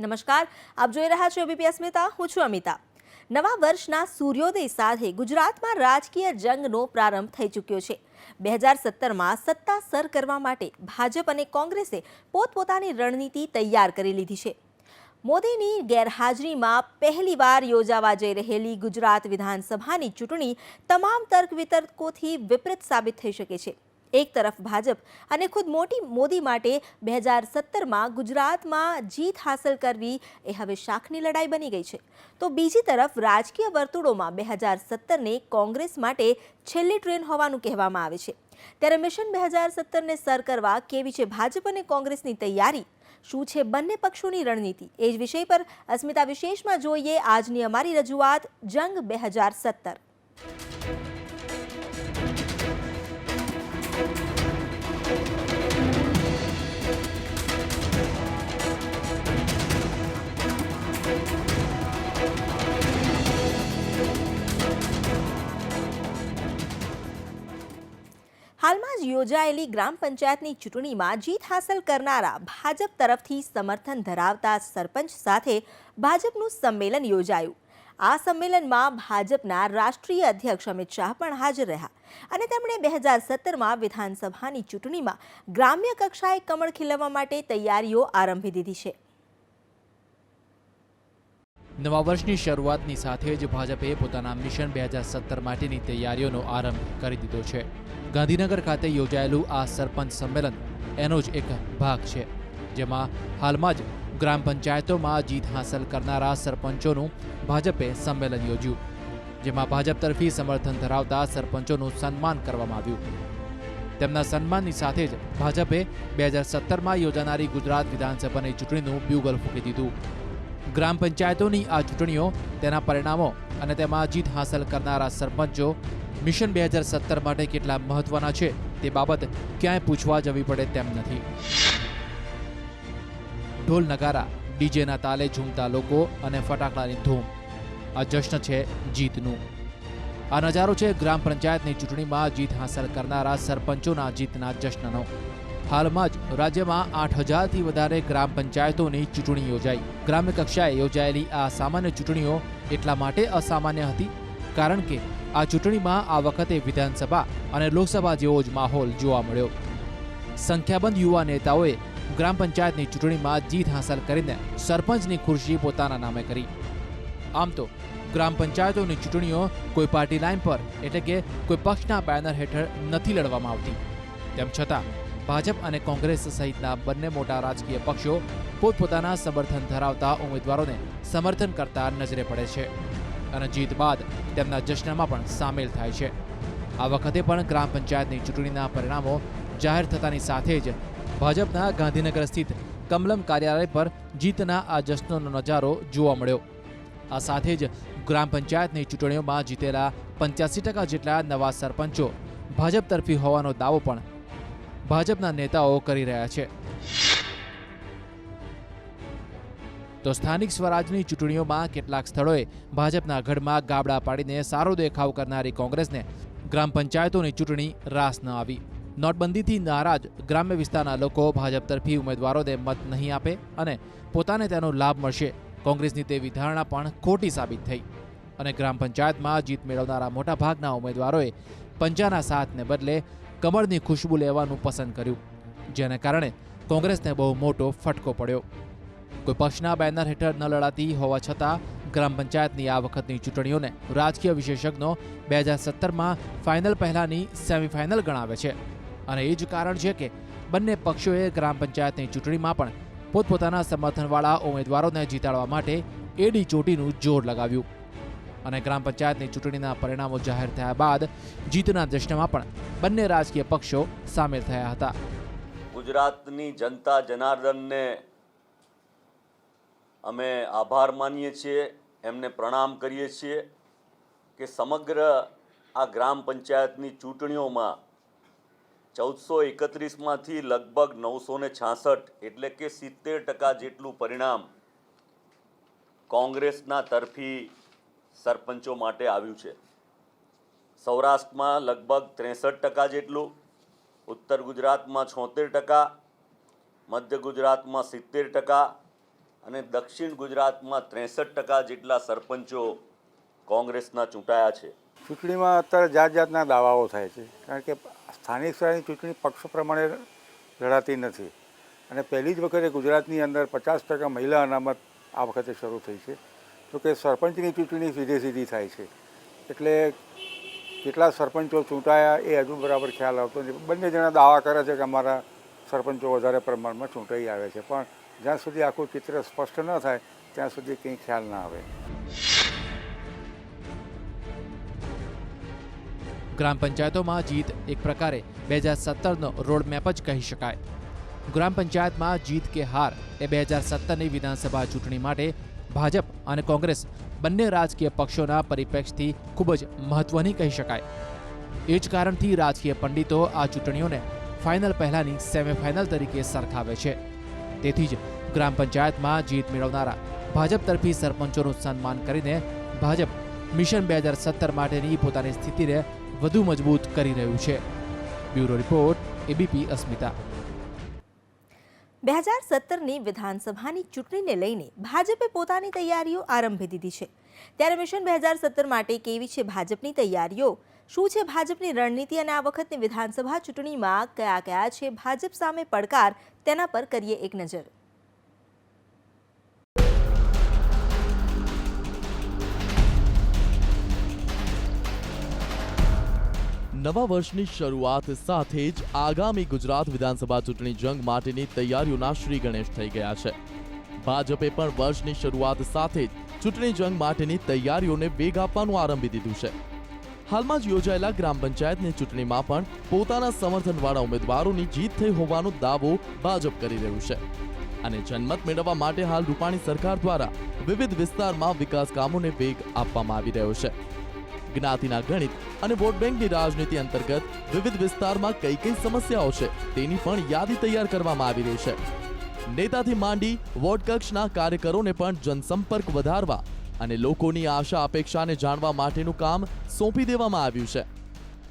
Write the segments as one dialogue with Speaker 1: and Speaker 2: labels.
Speaker 1: નમસ્કાર, આપ જોઈ રહ્યા છો એબીપી અસ્મિતા. હું છું અમિતા. નવા વર્ષના સૂર્યોદય સાથે ગુજરાતમાં રાજકીય જંગનો પ્રારંભ થઈ ચૂક્યો છે. 2017માં સત્તા સર કરવા માટે ભાજપ અને કોંગ્રેસે પોતપોતાની રણનીતિ તૈયાર કરી લીધી છે. મોદીની ગેરહાજરીમાં પહેલીવાર યોજાવા જઈ રહેલી ગુજરાત વિધાનસભાની ચૂંટણી તમામ તર્ક વિતર્કોથી વિપરીત સાબિત થઈ શકે છે. એક તરફ ભાજપ અને ખુદ મોદી માટે 2017માં ગુજરાતમાં જીત હાંસલ કરવી એ હવે શાખની લડાઈ બની ગઈ છે, તો બીજી તરફ રાજકીય વર્તુળોમાં 2017ને કોંગ્રેસ માટે છેલ્લી ટ્રેન હોવાનું કહેવામાં આવે છે. ત્યારે મિશન 2017ને સર કરવા કેવી છે ભાજપ અને કોંગ્રેસની તૈયારી, શું છે બંને પક્ષોની રણનીતિ, એ જ વિષય પર અસ્મિતા વિશેષમાં જોઈએ આજની અમારી રજૂઆત જંગ 2017. હાલમાં જ યોજાયેલી ગ્રામ પંચાયતની ચૂંટણીમાં જીત હાંસલ કરનારા ભાજપ તરફથી સમર્થન ધરાવતા સરપંચ સાથે ભાજપનું સંમેલન યોજાયું. આ સંમેલનમાં ભાજપના રાષ્ટ્રીય અધ્યક્ષ અમિત શાહ પણ હાજર રહ્યા અને તેમણે 2017માં વિધાનસભાની ચૂંટણીમાં ગ્રામ્ય કક્ષાએ કમળ ખીલવવા માટે તૈયારીઓ આરંભી દીધી છે.
Speaker 2: નવા વર્ષની શરૂઆતની સાથે જ ભાજપે પોતાના મિશન 2017 માટેની તૈયારીઓનો આરંભ કરી દીધો છે. ગાંધીનગર ખાતે યોજાયેલું આ સરપંચ સંમેલન એનો જ એક ભાગ છે, જેમાં હાલમાં જ ગ્રામ પંચાયતોમાં જીત હાંસલ કરનારા સરપંચોનું ભાજપે સંમેલન યોજ્યું, જેમાં ભાજપ તરફી સમર્થન ધરાવતા સરપંચોનું સન્માન કરવામાં આવ્યું. તેમના સન્માનની સાથે જ ભાજપે 2017માં યોજાનારી ગુજરાત વિધાનસભાની ચૂંટણીનું બ્યુગલ ફૂંકી દીધું. ગ્રામ પંચાયતોની આ ચૂંટણીઓ, તેના પરિણામો અને તેમાં જીત હાંસલ કરનારા સરપંચો મિશન 2017 માટે કેટલા મહત્વના છે તે બાબત ક્યાંય પૂછવા જવી પડે તેમ નથી. ઢોલ નગારા, ડીજેના તાલે ઝૂમતા લોકો અને ફટાકડાની ધૂમ, આ જશ્ન છે જીતનું. આ નજારો છે ગ્રામ પંચાયતની ચૂંટણીમાં જીત હાંસલ કરનારા સરપંચોના જીતના જશ્નનો. હાલમાં જ રાજ્યમાં 8000થી વધારે ગ્રામ પંચાયતોની ચૂંટણી યોજાઈ. ગ્રામ્ય કક્ષાએ યોજાયેલી આ સામાન્ય ચૂંટણીઓ એટલા માટે અસામાન્ય હતી કારણ કે આ ચૂંટણીમાં આ વખતે વિધાનસભા અને લોકસભા જેવો જ માહોલ જોવા મળ્યો. સંખ્યાબંધ યુવા નેતાઓએ ગ્રામ પંચાયતની ચૂંટણીમાં જીત હાંસલ કરીને સરપંચની ખુરશી પોતાના નામે કરી. આમ તો ગ્રામ પંચાયતોની ચૂંટણીઓ કોઈ પાર્ટી લાઇન પર એટલે કે કોઈ પક્ષના બેનર હેઠળ નથી લડવામાં આવતી. તેમ છતાં ભાજપ અને કોંગ્રેસ સહિતના બંને મોટા રાજકીય પક્ષો પોતપોતાના સમર્થન ધરાવતા ઉમેદવારોને સમર્થન કરતા નજરે પડે છે અને જીત બાદ તેમના જશ્નમાં પણ સામેલ થાય છે. આ વખતે પણ ગ્રામ પંચાયતની ચૂંટણીના પરિણામો જાહેર થતાની સાથે જ ભાજપના ગાંધીનગર સ્થિત કમલમ કાર્યાલય પર જીતના આ જશ્નનો નજારો જોવા મળ્યો. આ સાથે જ ગ્રામ પંચાયતની ચૂંટણીઓમાં જીતેલા 85% જેટલા નવા સરપંચો ભાજપ તરફી હોવાનો દાવો પણ ભાજપના નેતાઓ કરી રહ્યા છે. તો સ્થાનિક સ્વરાજની ચૂંટણીઓમાં કેટલાક સ્થળોએ ભાજપના ગઢમાં ગાબડા પાડીને સારો દેખાવ કરનારી કોંગ્રેસને ગ્રામ પંચાયતોની ચૂંટણી રાસ ન આવી. નોટબંધીથી નારાજ ગ્રામ્ય વિસ્તારના લોકો ભાજપ તરફી ઉમેદવારોને મત નહીં આપે અને પોતાને તેનો લાભ મળશે, કોંગ્રેસની તેવી ધારણા પણ ખોટી સાબિત થઈ અને ગ્રામ પંચાયતમાં જીત મેળવનારા મોટાભાગના ઉમેદવારોએ પંજાના સાથને બદલે કમળની ખુશ્બુ લેવાનું પસંદ કર્યું, જેને કારણે કોંગ્રેસને બહુ મોટો ફટકો પડ્યો. કોઈ પક્ષના બેનર હેઠળ ન લડાતી હોવા છતાં ગ્રામ પંચાયતની આ વખતની ચૂંટણીઓને રાજકીય વિશેષજ્ઞો 2017માં ફાઇનલ પહેલાની સેમીફાઇનલ ગણાવે છે અને એ જ કારણ છે કે બંને પક્ષોએ ગ્રામ પંચાયતની ચૂંટણીમાં પણ પોતપોતાના સમર્થનવાળા ઉમેદવારોને જીતાડવા માટે એડી ચોટીનું જોર લગાવ્યું અને ગ્રામ પંચાયતની ચૂંટણીના પરિણામો જાહેર થયા બાદ જીતના જશ્નમાં પણ બંને રાજકીય પક્ષો સામેલ થયા હતા.
Speaker 3: ગુજરાતની જનતા જનાર્દનને અમે આભાર માનીએ છીએ, એમને પ્રણામ કરીએ છીએ કે સમગ્ર આ ગ્રામ પંચાયતની ચૂંટણીઓમાં 1431માંથી લગભગ 966 એટલે કે 70% જેટલું પરિણામ કોંગ્રેસના તરફી સરપંચો માટે આવ્યું છે. સૌરાષ્ટ્રમાં લગભગ 63% જેટલું, ઉત્તર ગુજરાતમાં 76%, મધ્ય ગુજરાતમાં 70%, અને દક્ષિણ ગુજરાતમાં 63% જેટલા સરપંચો કોંગ્રેસના ચૂંટાયા છે.
Speaker 4: ચૂંટણીમાં અત્યારે જાતના દાવાઓ થાય છે, કારણ કે સ્થાનિક સ્તરની ચૂંટણી પક્ષ પ્રમાણે લડાતી નથી અને પહેલી જ વખતે ગુજરાતની અંદર 50% મહિલા અનામત આ વખતે શરૂ થઈ છે. તો કે સરપંચની ચૂંટણી સીધી થાય છે, એટલે કેટલા સરપંચો ચૂંટાયા એ હજુ બરાબર ખ્યાલ આવતો નથી. બંને જણા દાવા કરે છે કે અમારા સરપંચો વધારે પ્રમાણમાં ચૂંટાઈ આવે છે, પણ જ્યાં સુધી આખું ચિત્ર સ્પષ્ટ ન થાય ત્યાં સુધી કંઈ ખ્યાલ ના આવે.
Speaker 2: ગ્રામ પંચાયતોમાં જીત એક પ્રકારે 2017નો રોડમેપ જ કહી શકાય. ગ્રામ પંચાયતમાં જીત કે હાર એ 2017ની વિધાનસભા ચૂંટણી માટે ભાજપ અને કોંગ્રેસ બંને રાજકીય પક્ષોના પરિપ્રેક્ષથી ખૂબ જ મહત્વની કહી શકાય. એ જ કારણથી રાજકીય પંડિતો આ ચૂંટણીઓને ફાઇનલ પહેલાની સેમીફાઇનલ તરીકે સરખાવે છે. તેથી જ ગ્રામ પંચાયતમાં જીત મેળવનારા ભાજપ તરફી સરપંચોનું સન્માન કરીને ભાજપ મિશન 2017 માટેની પોતાની સ્થિતિને વધુ મજબૂત કરી રહ્યું છે. બ્યુરો રિપોર્ટ, એબીપી અસ્મિતા.
Speaker 1: 2017ની વિધાનસભાની ચૂંટણીને લઈને ભાજપે પોતાની તૈયારીઓ આરંભી દીધી છે. ત્યારે મિશન 2017 માટે કેવી છે ભાજપની તૈયારીઓ? શું છે ભાજપની રણનીતિ અને આ વખતની વિધાનસભા ચૂંટણીમાં કયા છે ભાજપ સામે પડકાર? તેના પર કરીએ એક નજર.
Speaker 5: નવા વર્ષની શરૂઆત સાથે જ આગામી ગુજરાત વિધાનસભા ચૂંટણી જંગ માટેની તૈયારીઓના શ્રી ગણેશ થઈ ગયા છે. ભાજપે પણ વર્ષની શરૂઆત સાથે જ ચૂંટણી જંગ માટેની તૈયારીઓને વેગ આપવાનું આરંભી દીધું છે. હાલમાં જ યોજાયેલા ગ્રામ પંચાયતની ચૂંટણીમાં પણ પોતાના સમર્થનવાળા ઉમેદવારોની જીત થઈ હોવાનો દાવો ભાજપ કરી રહ્યું છે અને જનમત મેળવવા માટે હાલ રૂપાણી સરકાર દ્વારા વિવિધ વિસ્તારમાં વિકાસ કામોને વેગ આપવામાં આવી રહ્યો છે. જ્ઞાતિના ગણિત અને વોટ બેંકની રાજનીતિ અંતર્ગત વિવિધ વિસ્તારમાં કઈ કઈ સમસ્યાઓ છે તેની પણ યાદી તૈયાર કરવામાં આવી રહી છે. નેતાથી માંડી વોર્ડ કક્ષના કાર્યકરોને પણ જનસંપર્ક વધારવા અને લોકોની આશા અપેક્ષાને જાણવા માટેનું કામ સોંપી દેવામાં આવ્યું છે.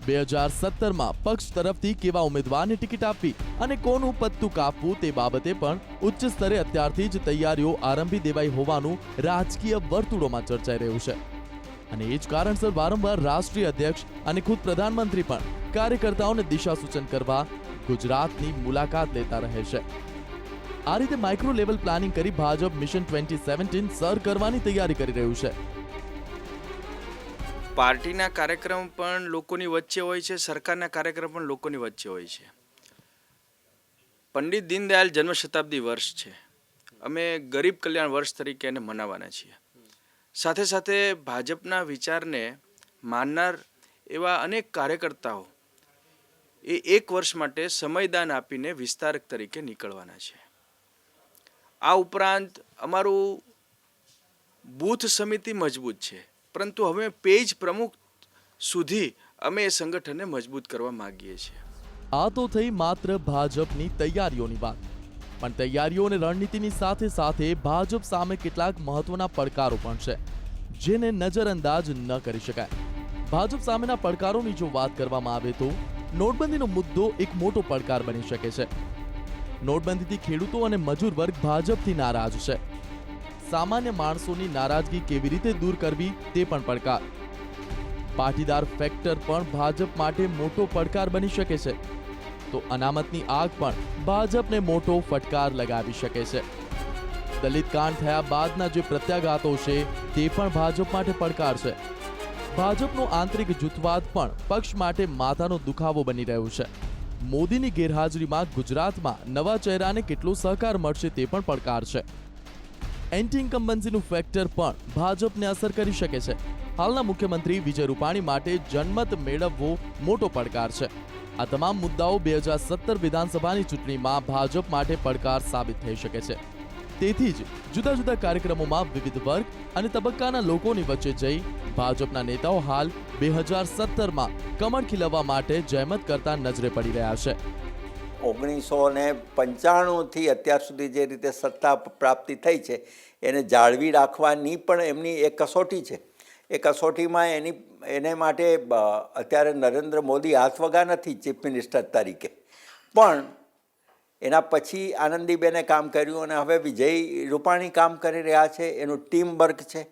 Speaker 5: 2017માં પક્ષ તરફથી કેવા ઉમેદવારને ટિકિટ આપવી અને કોનું પત્તું કાપવું તે બાબતે પણ ઉચ્ચ સ્તરે અત્યારથી જ તૈયારીઓ આરંભી દેવાઈ હોવાનું રાજકીય વર્તુળોમાં ચર્ચાઈ રહ્યું છે. અને એ જ કારણસર વારંવાર રાષ્ટ્રીય અધ્યક્ષ અને ખુદ પ્રધાનમંત્રી પણ કાર્યકર્તાઓને દિશા સૂચન કરવા ગુજરાતની મુલાકાત લેતા રહે છે. આ રીતે માઇક્રો લેવલ પ્લાનિંગ કરી ભાજપ મિશન 2017 સર કરવાની તૈયારી કરી રહ્યું છે.
Speaker 6: પાર્ટીના કાર્યક્રમ પણ લોકોની વચ્ચે હોય છે, સરકારના કાર્યક્રમ પણ લોકોની વચ્ચે હોય છે. પંડિત દીનદયાળ જન્મ શતાબ્દી વર્ષ છે. અમે ગરીબ કલ્યાણ વર્ષ તરીકે એને મનાવવાના છીએ. સાથે સાથે ભાજપના વિચારને માનનાર એવા અનેક કાર્યકર્તાઓ એ એક વર્ષ માટે સમયદાન આપીને વિસ્તારક તરીકે નીકળવાના છે. આ ઉપરાંત અમારું બૂથ સમિતિ મજબૂત છે, પરંતુ હવે પેજ પ્રમુખ સુધી અમે એ સંગઠનને મજબૂત કરવા માંગીએ છીએ.
Speaker 5: આ તો થઈ માત્ર ભાજપની તૈયારીઓની વાત, પણ તૈયારીઓ અને રણનીતિની સાથે સાથે ભાજપ સામે કેટલાક મહત્વના પડકારો પણ છે જેને નજરઅંદાજ ન કરી શકાય. ભાજપ સામેના પડકારોની જો વાત કરવામાં આવે તો નોટબંધીનો મુદ્દો એક મોટો પડકાર બની શકે છે. નોટબંધીથી ખેડૂતો અને મજૂર વર્ગ ભાજપથી નારાજ છે. સામાન્ય માણસોની નારાજગી કેવી રીતે દૂર કરવી તે પણ પડકાર. પાટીદાર ફેક્ટર પણ ભાજપ માટે મોટો પડકાર બની શકે છે. તો અનામતની આગ પણ ભાજપને મોટો ફટકાર લગાવી શકે છે. દલિત કાંડ થયા બાદના જે પ્રત્યાઘાતો છે તે પણ ભાજપ માટે પડકાર છે. ભાજપનો આંતરિક જૂથવાદ પણ પક્ષ માટે માથાનો દુખાવો બની રહ્યો છે. મોદીની ગેરહાજરીમાં ગુજરાતમાં નવા ચહેરાને કેટલો સહકાર મળશે તે પણ પડકાર છે. એન્ટી ઇન્કમ્બન્સીનું ફેક્ટર પણ ભાજપને અસર કરી શકે છે. હાલના મુખ્યમંત્રી વિજય રૂપાણી માટે જનમત મેળવવો મોટો પડકાર છે. આ તમામ મુદ્દાઓ 2017 વિધાનસભાની ચૂંટણીમાં ભાજપ માટે પડકાર સાબિત થઈ શકે છે. તેથી જ જુદા જુદા કાર્યક્રમોમાં વિવિધ વર્ગ અને તબક્કાના લોકોની વચ્ચે જઈ ભાજપના નેતાઓ હાલ 2017માં કમળ ખીલવવા માટે જહેમત કરતા નજરે પડી રહ્યા છે.
Speaker 7: 1995થી અત્યાર સુધી જે રીતે સત્તા પ્રાપ્તિ થઈ છે એને જાળવી રાખવાની પણ એમની એક કસોટી છે. એ કસોટીમાં એને માટે અત્યારે નરેન્દ્ર મોદી હાથવગા નથી ચીફ મિનિસ્ટર તરીકે, પણ એના પછી આનંદીબેને કામ કર્યું અને હવે વિજય રૂપાણી કામ કરી રહ્યા છે. એનું ટીમ વર્ક છે.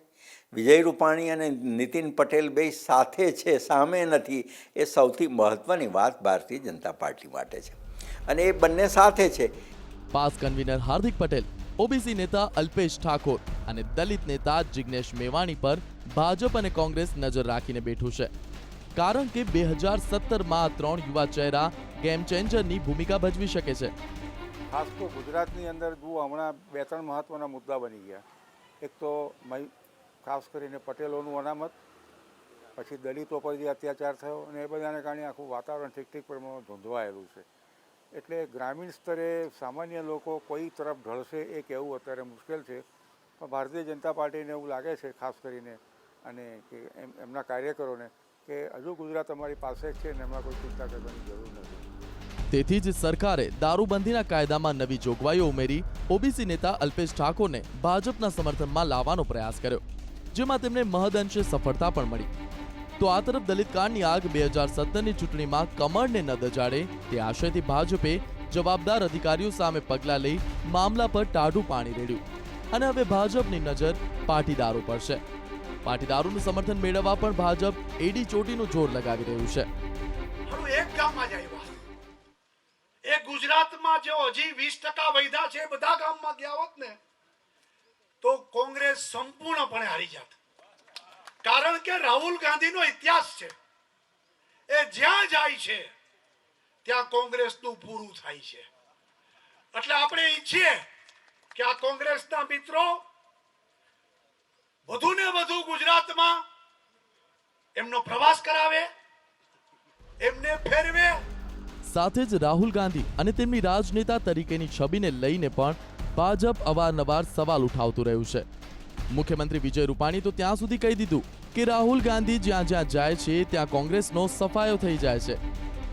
Speaker 7: વિજય રૂપાણી અને નીતિન પટેલ બે સાથે છે, સામે નથી. એ સૌથી મહત્ત્વની વાત ભારતીય જનતા પાર્ટી માટે છે અને એ બંને સાથે છે.
Speaker 5: Pass convener Hardik Patel, OBC નેતા અલ્પેશ ઠાકોર અને દલિત નેતા જિગ્નેશ મેવાણી પર ભાજપ અને કોંગ્રેસ નજર રાખીને બેઠું છે, કારણ કે 2017માં 3 યુવા ચહેરા ગેમ ચેન્જરની ભૂમિકા ભજવી શકે છે.
Speaker 4: ખાસ તો ગુજરાતની અંદર જુઓ, હમણાં 2-3 મહત્ત્વના મુદ્દા બની ગયા. એક તો ખાસ કરીને પટેલોનું અનામત, પછી દલિતો પર જે અત્યાચાર થયો અને એ બધાને કારણે આખું વાતાવરણ ઠીક પ્રમાણમાં ધૂંધવાયેલું છે. એટલે ગ્રામીણ સ્તરે સામાન્ય લોકો કોઈ તરફ ઢળશે એ કહેવું અત્યારે મુશ્કેલ છે. પણ ભારતીય જનતા પાર્ટીને એવું લાગે છે ખાસ કરીને અને કે એમના કાર્યકરોને કે હજુ ગુજરાત અમારી પાસે છે ને એમાં કોઈ ચિંતા કરવાની જરૂર નથી.
Speaker 5: તેથી જ સરકારે દારૂબંધીના કાયદામાં નવી જોગવાઈઓ ઉમેરી ઓબીસી નેતા અલ્પેશ ઠાકોરને ભાજપના સમર્થનમાં લાવવાનો પ્રયાસ કર્યો, જેમાં તેમને મહદઅંશે સફળતા પણ મળી. તો આ તરફ દલિત કાંડની આગ 2017ની ચૂંટણીમાં કમળને ન દજાડે તે આશયથી ભાજપે જવાબદાર અધિકારીઓ સામે પગલાં લઈ મામલા પર ટાઢું પાણી રેડ્યું અને હવે ભાજપની નજર પાટીદારો પર છે. પાટીદારોનું સમર્થન મેળવવા પણ ભાજપ એડી ચોટીનું જોર લગાવી રહ્યું છે.
Speaker 8: એક ગામમાં જ આવ્યા, એ ગુજરાતમાં જો હજી 20% વૈધા છે, બધા ગામમાં ગયા હોત ને તો કોંગ્રેસ સંપૂર્ણપણે હારી જાત. કારણ કે રાહુલ ગાંધીનો ઇતિહાસ છે, એ જ્યાં જાય છે ત્યાં કોંગ્રેસનું પૂરું થાય છે. એટલે આપણે ઈચ્છીએ કે આ કોંગ્રેસના મિત્રો વધુ ને વધુ ગુજરાતમાં એમનો પ્રવાસ કરાવે, એમને ફેરવે.
Speaker 5: સાથે જ રાહુલ ગાંધી અને તેમની રાજનેતા તરીકેની છબીને લઈને પણ ભાજપ અવારનવાર સવાલ ઉઠાવતું રહ્યું છે. મુખ્યમંત્રી વિજય રૂપાણી તો ત્યાં સુધી કહી દીધું કે રાહુલ ગાંધી જ્યાં જ્યાં જાય છે ત્યાં કોંગ્રેસનો સફાયો થઈ જાય છે.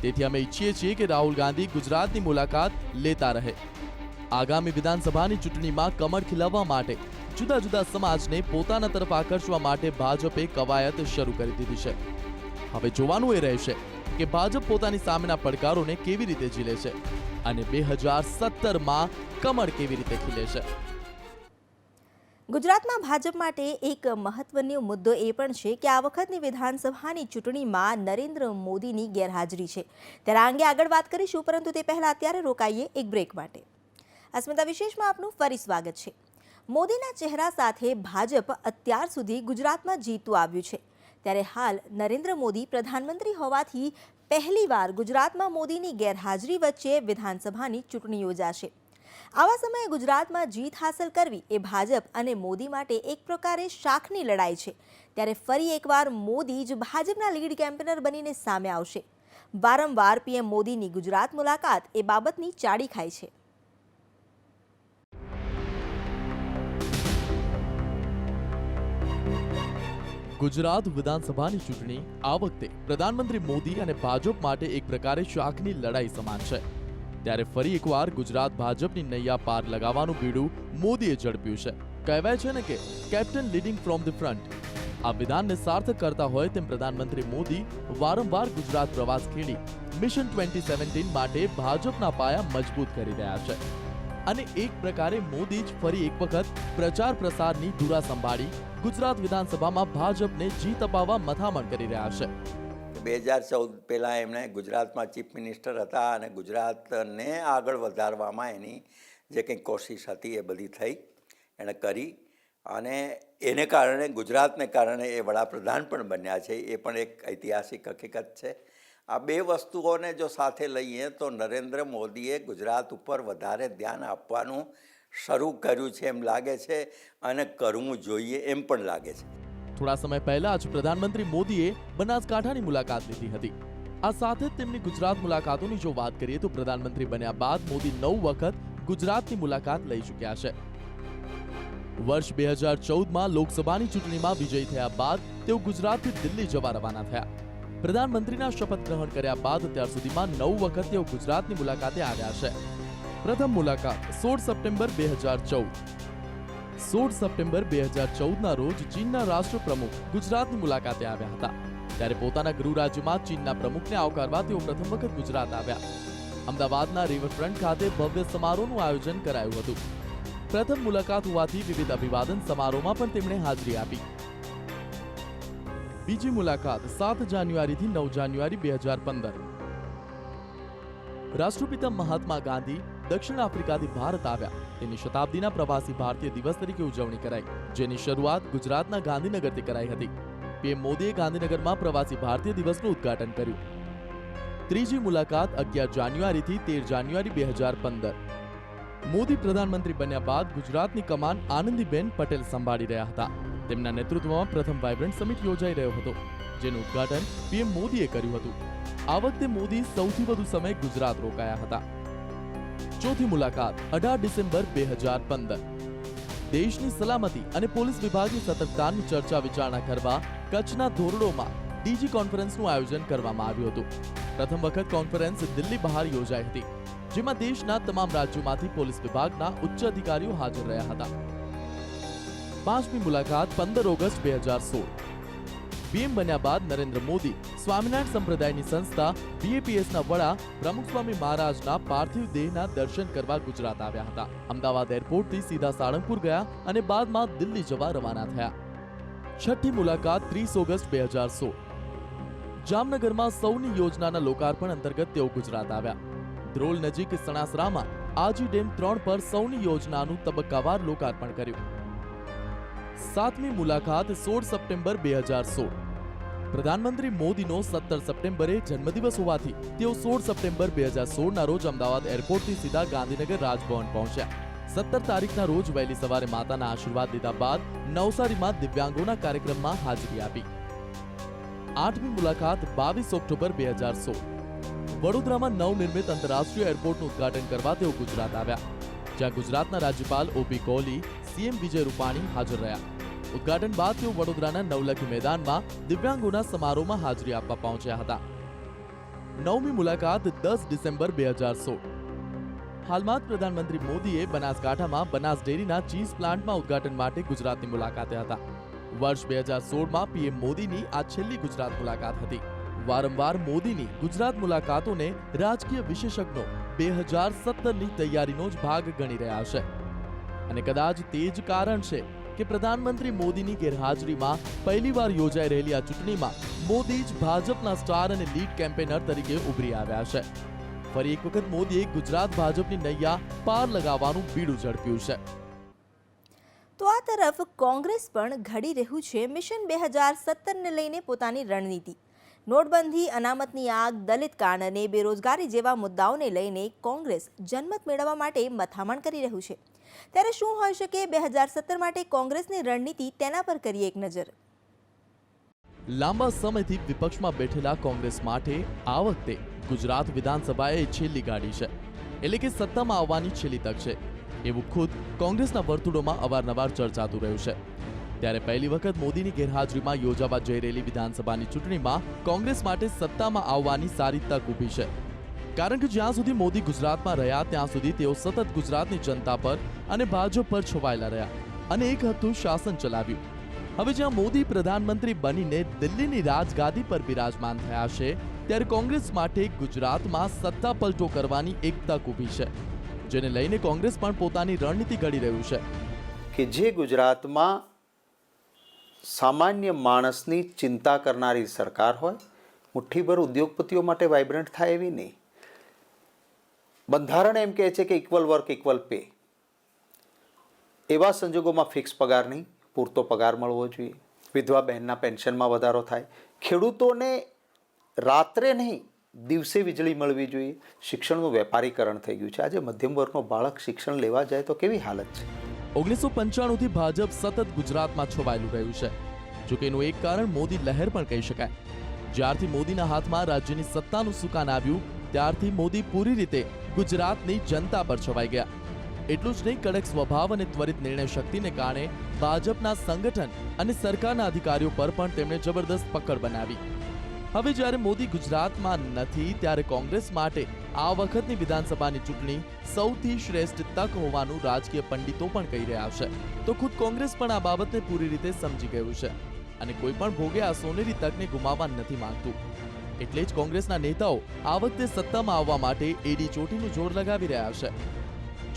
Speaker 5: તેથી અમે ઈચ્છીએ છીએ કે રાહુલ ગાંધી ગુજરાતની મુલાકાત લેતા રહે. આગામી વિધાનસભાની ચૂંટણીમાં કમળ ખીલવવા માટે જુદા જુદા સમાજને પોતાના તરફ આકર્ષવા માટે ભાજપે કવાયત શરૂ કરી દીધી છે. હવે જોવાનું એ રહેશે કે ભાજપ પોતાની સામેના પડકારોને કેવી રીતે ઝીલે છે અને 2017માં કમળ કેવી રીતે ખીલે છે.
Speaker 1: ગુજરાતમાં ભાજપ માટે એક મહત્વનો મુદ્દો એ પણ છે કે આ વખતની વિધાનસભાની ચૂંટણીમાં નરેન્દ્ર મોદીની ગેરહાજરી છે. ત્યારે આ અંગે આગળ વાત કરીશું, પરંતુ તે પહેલા અત્યારે રોકાઈએ એક બ્રેક માટે. અસ્મિતા વિશેષમાં આપનું ફરી સ્વાગત છે. મોદીના ચહેરા સાથે ભાજપ અત્યાર સુધી ગુજરાતમાં જીતતું આવ્યું છે. ત્યારે હાલ નરેન્દ્ર મોદી પ્રધાનમંત્રી હોવાથી પહેલીવાર ગુજરાતમાં મોદીની ગેરહાજરી વચ્ચે વિધાનસભાની ચૂંટણી યોજાશે. આવા સમયે ગુજરાતમાં જીત હાંસલ કરવી એ ભાજપ અને મોદી માટે એક પ્રકારે શાખની લડાઈ છે. ત્યારે ફરી એકવાર મોદી જ ભાજપના લીડ કેમ્પેનર બનીને સામે આવશે. વારંવાર પીએમ મોદીની ગુજરાત મુલાકાત એ બાબતની ચાડી ખાય છે.
Speaker 5: ગુજરાત વિધાનસભાની ચૂંટણી આ વખતે પ્રધાનમંત્રી મોદી અને ભાજપ માટે એક પ્રકારે શાખની લડાઈ સમાન છે. ત્યારે ફરી એકવાર ગુજરાત ભાજપની નૈયા પાર લગાવવાનું બીડું મોદીએ ઝડપ્યું છે. કહેવાય છે ને કે captain leading from the front. આ વિધાનને સાર્થક કરતા હોય તેમ પ્રધાનમંત્રી મોદી વારંવાર ગુજરાત પ્રવાસ ખેડી મિશન 2017 માટે ભાજપના પાયા મજબૂત કરી રહ્યા છે. અને એક પ્રકારે મોદી જ ફરી એક વખત પ્રચાર પ્રસારની ધુરા સંભાળી ગુજરાત વિધાનસભામાં ભાજપને જીત અપાવવા મથામણ કરી રહ્યા છે.
Speaker 7: 2014 પહેલાં એમણે ગુજરાતમાં ચીફ મિનિસ્ટર હતા અને ગુજરાતને આગળ વધારવામાં એની જે કંઈ કોશિશ હતી એ બધી થઈ, એણે કરી અને એને કારણે ગુજરાતને કારણે એ વડાપ્રધાન પણ બન્યા છે. એ પણ એક ઐતિહાસિક હકીકત છે. આ બે વસ્તુઓને જો સાથે લઈએ તો નરેન્દ્ર મોદીએ ગુજરાત ઉપર વધારે ધ્યાન આપવાનું શરૂ કર્યું છે એમ લાગે છે અને કરવું જોઈએ એમ પણ લાગે છે.
Speaker 5: થોડા સમય પહેલા જ પ્રધાનમંત્રી મોદીએ બનાસકાંઠાની મુલાકાત લીધી હતી. આ સાથે જ તેમની ગુજરાત મુલાકાતોની જો વાત કરીએ તો પ્રધાનમંત્રી બન્યા બાદ મોદી 9 વખત ગુજરાતની મુલાકાત લઈ ચૂક્યા છે. વર્ષ 2014માં લોકસભાની ચૂંટણીમાં વિજયી થયા બાદ તેઓ ગુજરાતથી દિલ્હી જવા રવાના થયા. પ્રધાનમંત્રીના શપથ ગ્રહણ કર્યા બાદ અત્યાર સુધીમાં 9 વખત તેઓ ગુજરાતની મુલાકાતે આવ્યા છે. પ્રથમ મુલાકાત 16 સપ્ટેમ્બર 2014. 16 સપ્ટેમ્બર 2014ના રોજ ચીનના રાષ્ટ્રપ્રમુખ ગુજરાતની મુલાકાતે આવ્યા હતા. ત્યારે પોતાના ગૃહ રાજ્યમાં ચીનના પ્રમુખને આવકારવા તેઓ પ્રથમ વખત ગુજરાત આવ્યા. અમદાવાદના રિવરફ્રન્ટ ખાતે ભવ્ય સમારોહનું આયોજન કરાયું હતું. પ્રથમ મુલાકાત હોવાથી વિવિધ અભિવાદન સમારોહમાં પણ તેમણે હાજરી આપી. બીજી મુલાકાત 7 જાન્યુઆરીથી 9 જાન્યુઆરી 2015. રાષ્ટ્રપિતા મહાત્મા ગાંધી દક્ષિણ આફ્રિકાથી ભારત આવ્યા તેની શતાબ્દીના પ્રવાસી ભારતીય દિવસ તરીકે ઉજવણી કરાઈ, જેની શરૂઆત ગુજરાતના ગાંધીનગરથી કરાઈ હતી. પીએમ મોદીએ ગાંધીનગરમાં પ્રવાસી ભારતીય દિવસનું ઉદ્ઘાટન કર્યું. ત્રીજી મુલાકાત 11 જાન્યુઆરીથી 13 જાન્યુઆરી 2015. મોદી પ્રધાનમંત્રી બન્યા બાદ ગુજરાતની કમાન આનંદીબેન પટેલ સંભાળી રહ્યા હતા. તેમના નેતૃત્વમાં પ્રથમ વાઇબ્રન્ટ સમિટ યોજાઈ રહ્યો હતો, જેનું ઉદ્ઘાટન પીએમ મોદીએ કર્યું હતું. આ વખતે મોદી સૌથી વધુ સમય ગુજરાત રોકાયા હતા. ચોથી મુલાકાત 18 ડિસેમ્બર 2015. દેશની સલામતી અને પોલીસ વિભાગની સતર્કતાની ચર્ચા વિચારણા કરવા કચ્છના ધોરડોમાં ડીજી કોન્ફરન્સનું આયોજન કરવામાં આવ્યું હતું. પ્રથમ વખત કોન્ફરન્સ દિલ્હી બહાર યોજાઈ હતી, જેમાં દેશના તમામ રાજ્યોમાંથી પોલીસ વિભાગના ઉચ્ચ અધિકારીઓ હાજર રહ્યા હતા. પાંચમી મુલાકાત 15 ઓગસ્ટ 2016. પીએમ બન્યા બાદ નરેન્દ્ર મોદી સ્વામિનારાયણ સંપ્રદાયની સંસ્થા BAPSના વડા પ્રમુખ સ્વામી મહારાજના પાર્થિવ દેહના દર્શન કરવા ગુજરાત આવ્યા હતા. અમદાવાદ એરપોર્ટથી સીધા સાળંગપુર ગયા અને બાદમાં દિલ્હી જવા રવાના થયા. છઠ્ઠી મુલાકાત 30 ઓગસ્ટ 2016. જામનગરમાં સૌની યોજનાના લોકાર્પણ અંતર્ગત તેઓ ગુજરાત આવ્યા. ધ્રોલ નજીક સણાસરામાં આજી ડેમ 3 પર સૌની યોજનાનું તબક્કાવાર લોકાર્પણ કર્યું. સાતમી મુલાકાત 16 સપ્ટેમ્બર 2016. પ્રધાનમંત્રી મોદીનો 17 સપ્ટેમ્બરે જન્મદિવસ હોવાથી તેઓ 16 સપ્ટેમ્બર 2016ના રોજ અમદાવાદ એરપોર્ટથી સીધા ગાંધીનગર રાજભવન પહોંચ્યા. 17 તારીખના રોજ વહેલી સવારે માતાના આશીર્વાદ લીધા બાદ નવસારીમાં દિવ્યાંગોના કાર્યક્રમમાં હાજરી આપી. આઠમી મુલાકાત 22 ઓક્ટોબર 2016. વડોદરામાં નવનિર્મિત આંતરરાષ્ટ્રીય એરપોર્ટનું ઉદ્ઘાટન કરવા તેઓ ગુજરાત આવ્યા, જ્યાં ગુજરાતના રાજ્યપાલ OP કોહલી, CM વિજય રૂપાણી હાજર રહ્યા. ઉદ્ઘાટન બાદ તેઓ વડોદરાના નવલખી મેદાનમાં દિવ્યાંગોના સમારોહમાં હાજરી આપવા પહોંચ્યા હતા. નવમી મુલાકાત 10 ડિસેમ્બર 2016. હાલમાં જ પ્રધાનમંત્રી મોદીએ બનાસકાંઠામાં બનાસ ડેરીના ચીઝ પ્લાન્ટમાં ઉદ્ઘાટન માટે ગુજરાતની મુલાકાતે હતા. વર્ષ 2016માં પીએમ મોદીની આ છેલ્લી ગુજરાત મુલાકાત હતી. વારંવાર મોદીની ગુજરાત મુલાકાતોને રાજકીય વિશેષજ્ઞો 2017ની તૈયારીનો જ ભાગ ગણી રહ્યા છે. અને કદાચ તે જ કારણ છે કે પ્રધાનમંત્રી મોદીની ગેરહાજરીમાં પહેલીવાર યોજાઈ રહેલી આ ચૂંટણીમાં મોદી જ ભાજપના સ્ટાર અને લીડ કેમ્પેનર તરીકે ઉભરી આવ્યા છે. ફરી એક વખત મોદીએ ગુજરાત ભાજપની નૈયા પાર લગાવવાનું બીડું ઝડપ્યું છે.
Speaker 1: તો આ તરફ કોંગ્રેસ પણ ઘડી રહ્યું છે મિશન 2017ને લઈને પોતાની રણનીતિ. નોટબંધી, અનામતની આગ, દલિત કાંડ અને બેરોજગારી જેવા મુદ્દાઓને લઈને કોંગ્રેસ જનમત મેળવવા માટે મથામણ કરી રહ્યું છે. ત્યારે શું હોઈ શકે 2017 માટે કોંગ્રેસની રણનીતિ, તેના પર કરીએ એક નજર.
Speaker 5: લાંબા સમયથી વિપક્ષમાં બેઠેલા કોંગ્રેસ માટે આ વખતે ગુજરાત વિધાનસભાએ છેલ્લી ગાડી છે, એટલે કે સત્તામાં આવવાની છેલ્લી તક છે, એવું ખુદ કોંગ્રેસના વર્તુળોમાં અવારનવાર ચર્ચાતું રહ્યું છે. ત્યારે પહેલી વખત મોદીની ગેરહાજરીમાં યોજાવા જઈ રહેલી વિધાનસભાની ચૂંટણીમાં કોંગ્રેસ માટે સત્તામાં આવવાની સારી તક ઊભી છે. કારણ કે જ્યાં સુધી મોદી ગુજરાતમાં રહ્યા ત્યાં સુધી તેઓ સતત ગુજરાતની જનતા પર અને ભાજપ પર છવાયેલા રહ્યા અને એક હતું શાસન ચલાવ્યું. હવે જ્યાં મોદી પ્રધાનમંત્રી બનીને દિલ્હીની રાજગાદી પર બિરાજમાન થયા છે, ત્યારે કોંગ્રેસ માટે ગુજરાતમાં સત્તા પલટો કરવાની એક તક ઊભી છે, જેને લઈને કોંગ્રેસ પણ પોતાની રણનીતિ ઘડી રહ્યું છે.
Speaker 9: કે જે ગુજરાતમાં સામાન્ય માણસની ચિંતા કરનારી સરકાર હોય, મુઠ્ઠીભર ઉદ્યોગપતિઓ માટે વાઇબ્રન્ટ થાય એવી નહીં. બંધારણ એમ કહે છે કે ઇક્વલ વર્ક ઇક્વલ પે. એવા સંજોગોમાં ફિક્સ પગાર નહીં, પૂરતો પગાર મળવો જોઈએ. વિધવા બહેનના પેન્શનમાં વધારો થાય. ખેડૂતોને રાત્રે નહીં દિવસે વીજળી મળવી જોઈએ. શિક્ષણનું વેપારીકરણ થઈ ગયું છે. આજે મધ્યમ વર્ગનો બાળક શિક્ષણ લેવા જાય તો કેવી હાલત છે.
Speaker 5: 1995થી ભાજપ સતત ગુજરાતમાં છવાયેલું રહ્યું છે. જોકે એનું એક કારણ મોદી લહેર પણ કહી શકાય. જ્યારથી મોદીના હાથમાં રાજ્યની સત્તાનું સુકાન આવ્યું ત્યારથી મોદી પૂરી રીતે ગુજરાતની જનતા પર છવાઈ ગયા. એટલું જ નહીં, કડક સ્વભાવ અને ત્વરિત નિર્ણય શક્તિને કારણે ભાજપના સંગઠન અને સરકારના અધિકારીઓ પર પણ તેમણે જબરદસ્ત પકડ બનાવી. હવે જ્યારે મોદી ગુજરાતમાં નથી ત્યારે કોંગ્રેસ માટે આ વખતની વિધાનસભાની ચૂંટણી સૌથી શ્રેષ્ઠ તક હોવાનું રાજકીય પંડિતો પણ કહી રહ્યા છે. તો ખુદ કોંગ્રેસ પણ આ બાબતને પૂરી રીતે સમજી ગયું છે અને કોઈ પણ ભોગે આ સોનેરી તકને ગુમાવવા નથી માંગતું. એટલે જ કોંગ્રેસના નેતાઓ આ વખતે સત્તામાં આવવા માટે એડી ચોટીનું જોર લગાવી રહ્યા છે.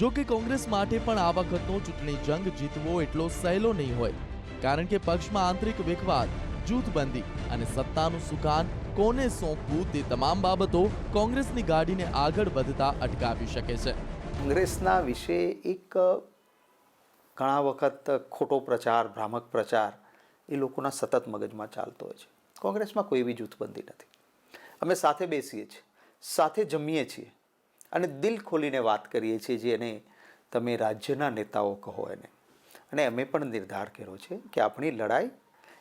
Speaker 5: જો કે કોંગ્રેસ માટે પણ આ વખતનો ચૂંટણી જંગ જીતવો એટલો સહેલો નહીં હોય, કારણ કે પક્ષમાં આંતરિક વિખવાદ, જૂથબંધી અને સત્તાનું સુકાન કોને સોંપવું તે તમામ બાબતો કોંગ્રેસની ગાડીને આગળ વધતા અટકાવી શકે છે.
Speaker 9: કોંગ્રેસના વિશે એક ઘણા વખત ખોટો પ્રચાર, ભ્રામક પ્રચાર એ લોકોના સતત મગજમાં ચાલતો હોય છે. કોંગ્રેસમાં કોઈ એવી જૂથબંધી નથી. અમે સાથે બેસીએ છીએ, સાથે જમીએ છીએ અને દિલ ખોલીને વાત કરીએ છીએ, જેને તમે રાજ્યના નેતાઓ કહો એને. અને અમે પણ નિર્ધાર કર્યો છે કે આપણી લડાઈ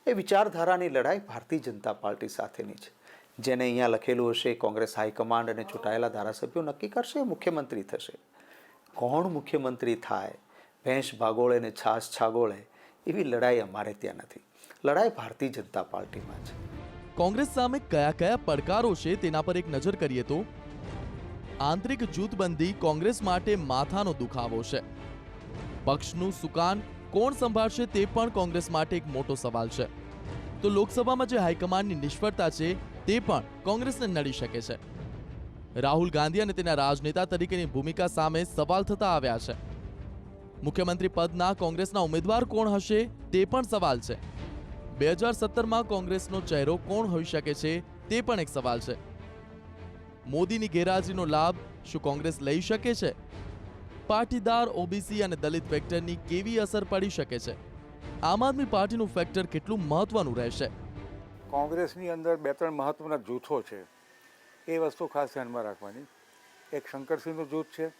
Speaker 9: એ વિચારધારાની લડાઈ ભારતીય જનતા પાર્ટી સાથેની છે. જેને અહીંયા લખેલું હશે કોંગ્રેસ હાઈકમાન્ડ અને ચૂંટાયેલા ધારાસભ્યો નક્કી કરશે, મુખ્યમંત્રી થશે. કોણ મુખ્યમંત્રી થાય, ભેંસ ભાગોળે ને છાસ છાગોળે, એવી લડાઈ અમારે ત્યાં નથી. લડાઈ ભારતીય જનતા પાર્ટીમાં છે.
Speaker 5: કોંગ્રેસ સામે કયા કયા પડકારો છે તેના પર એક નજર કરીએ તો આંતરિક જૂથબંધી કોંગ્રેસ માટે માથાનો દુખાવો છે. પક્ષનું સુકાન કોણ સંભાળશે તે પણ કોંગ્રેસ માટે એક મોટો સવાલ છે. તો લોકસભામાં જે હાઈકમાન્ડની નિષ્ફળતા છે તે પણ કોંગ્રેસને નડી શકે છે. રાહુલ ગાંધી અને તેના રાજનેતા તરીકેની ભૂમિકા સામે સવાલ થતા આવ્યા છે. મુખ્યમંત્રી પદના કોંગ્રેસના ઉમેદવાર કોણ હશે તે પણ સવાલ છે. 2017માં કોંગ્રેસનો ચહેરો કોણ હોઈ શકે છે તે પણ એક સવાલ છે. મોદીની ગેરહાજરીનો લાભ શું કોંગ્રેસ લઈ શકે છે? પાટીદાર, ઓબીસી અને દલિત ફેક્ટરની કેવી અસર પડી શકે છે? આમ આદમી પાર્ટીનું ફેક્ટર કેટલું મહત્વનું રહેશે?
Speaker 4: કોંગ્રેસની અંદર 2-3 મહત્ત્વના જૂથો છે, એ વસ્તુ ખાસ ધ્યાનમાં રાખવાની. એક શંકરસિંહનું જૂથ છે,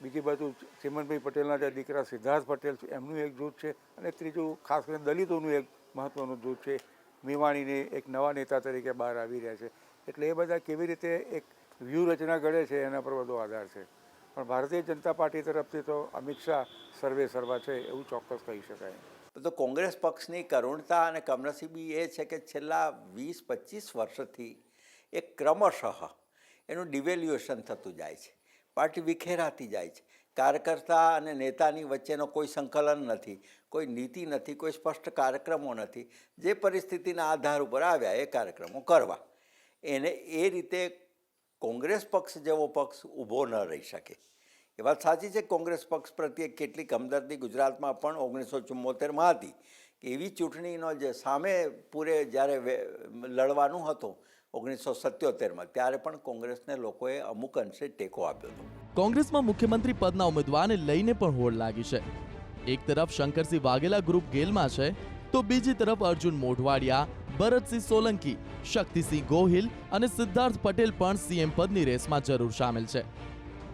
Speaker 4: બીજી બાજુ ચીમનભાઈ પટેલના જે દીકરા સિદ્ધાર્થ પટેલ છે એમનું એક જૂથ છે, અને ત્રીજું ખાસ કરીને દલિતોનું એક મહત્ત્વનું જૂથ છે. મેવાણીને એક નવા નેતા તરીકે બહાર આવી રહ્યા છે. એટલે એ બધા કેવી રીતે એક વ્યૂહરચના ઘડે છે એના પર બધો આધાર છે. પણ ભારતીય જનતા પાર્ટી તરફથી તો અમિત શાહ સર્વે સર્વા છે એવું ચોક્કસ કહી શકાય.
Speaker 7: તો કોંગ્રેસ પક્ષની કરુણતા અને કમનસીબી એ છે કે છેલ્લા 20-25 વર્ષથી એક ક્રમશઃ એનું ડિવેલ્યુએશન થતું જાય છે. પાર્ટી વિખેરાતી જાય છે. કાર્યકર્તા અને નેતાની વચ્ચેનો કોઈ સંકલન નથી, કોઈ નીતિ નથી, કોઈ સ્પષ્ટ કાર્યક્રમો નથી. જે પરિસ્થિતિના આધાર ઉપર આવ્યા એ કાર્યક્રમો કરવા. એને એ રીતે કોંગ્રેસ પક્ષ જેવો પક્ષ ઊભો ન રહી શકે. એ વાત સાચી છે, કોંગ્રેસ પક્ષ પ્રત્યે કેટલીક હમદર્દી ગુજરાતમાં પણ 1974માં હતી. એવી ચૂંટણીનો જે સામે પૂરે જ્યારે લડવાનું હતું 1977માં, ત્યારે પણ કોંગ્રેસને લોકોએ અમુક અંશે ટેકો આપ્યો હતો.
Speaker 5: કોંગ્રેસમાં મુખ્યમંત્રી પદના ઉમેદવારને લઈને પણ હોડ લાગી છે. એક તરફ શંકરસિંહ વાઘેલા ગ્રુપ ગેલમાં છે, તો બીજી તરફ અર્જુન મોઢવાડિયા, ભરતસિંહ સોલંકી, શક્તિસિંહ ગોહિલ અને સિદ્ધાર્થ પટેલ પણ સીએમ પદની રેસમાં જરૂર સામેલ છે.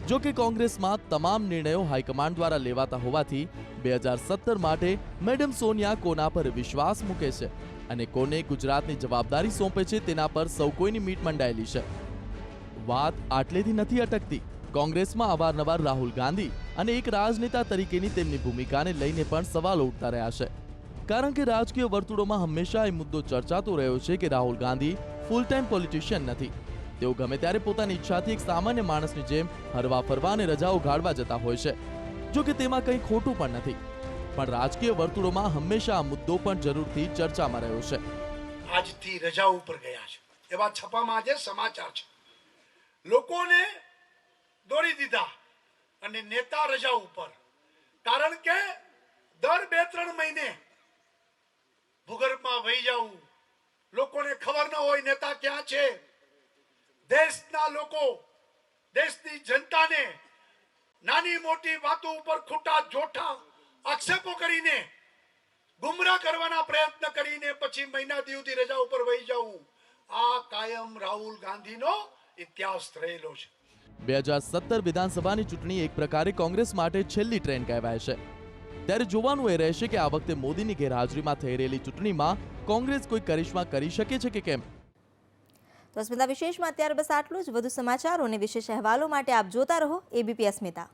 Speaker 5: જો કે કોંગ્રેસમાં તમામ નિર્ણયો હાઈકમાન્ડ દ્વારા લેવાતા હોવાથી 2017 માટે મેડમ સોનિયા કોના પર વિશ્વાસ મૂકે છે અને કોને ગુજરાતની જવાબદારી સોંપે છે તેના પર સૌ કોઈની મીટ મંડાયેલી છે. વાત આટલેથી નથી અટકતી. કોંગ્રેસમાં અવારનવાર રાહુલ ગાંધી અને એક રાજનેતા તરીકેની તેમની ભૂમિકાને લઈને પણ સવાલો ઉઠતા રહ્યા છે. કારણ કે રાજકીય વર્તુળોમાં હંમેશા એ મુદ્દો ચર્ચાતો રહ્યો છે કે Rahul Gandhi full time politician નથી. તેઓ ગમે ત્યારે પોતાની ઈચ્છાથી એક સામાન્ય માણસની જેમ હરવા ફરવા અને રજાઓ ગાળવા જતા હોય છે. જો કે તેમાં કંઈ ખોટું પણ નથી, પણ રાજકીય વર્તુળોમાં હંમેશા આ મુદ્દો પણ જરૂરથી ચર્ચામાં રહ્યો છે.
Speaker 8: આજથી રજા ઉપર ગયા છે એવા છપામાં આજે સમાચાર છે. લોકોને દોરી દીધા અને નેતા રજા ઉપર, કારણ કે દર 2-3 મહિને ભૂગર્ભમાં વહી જવું, લોકોને ખબર ન હોય નેતા ક્યાં છે. દેશના લોકો, દેશની જનતાને નાની મોટી વાતો ઉપર ખોટા જોઠા આક્ષેપો કરીને ગુમરાહ કરવાના પ્રયત્ન કરીને પછી મહિના દિવસથી રજા ઉપર વહી જવું, આ કાયમ રાહુલ ગાંધીનો ઇતિહાસ રહેલો છે.
Speaker 5: 2017 વિધાનસભાની ચૂંટણી એક પ્રકારે કોંગ્રેસ માટે છેલ્લી ટ્રેન કહેવાય છે. ત્યારે જોવાનું એ રહેશે કે આ વખતે મોદીની ગેરહાજરીમાં થઈ રહેલી ચૂંટણીમાં કોંગ્રેસ કોઈ કરિશ્મા કરી શકે છે કે કેમ.
Speaker 1: તો અસ્મિતા વિશેષમાં અત્યારે બસ આટલું જ. વધુ સમાચારો અને વિશેષ અહેવાલો માટે આપ જોતા રહો એબીપી અસ્મિતા.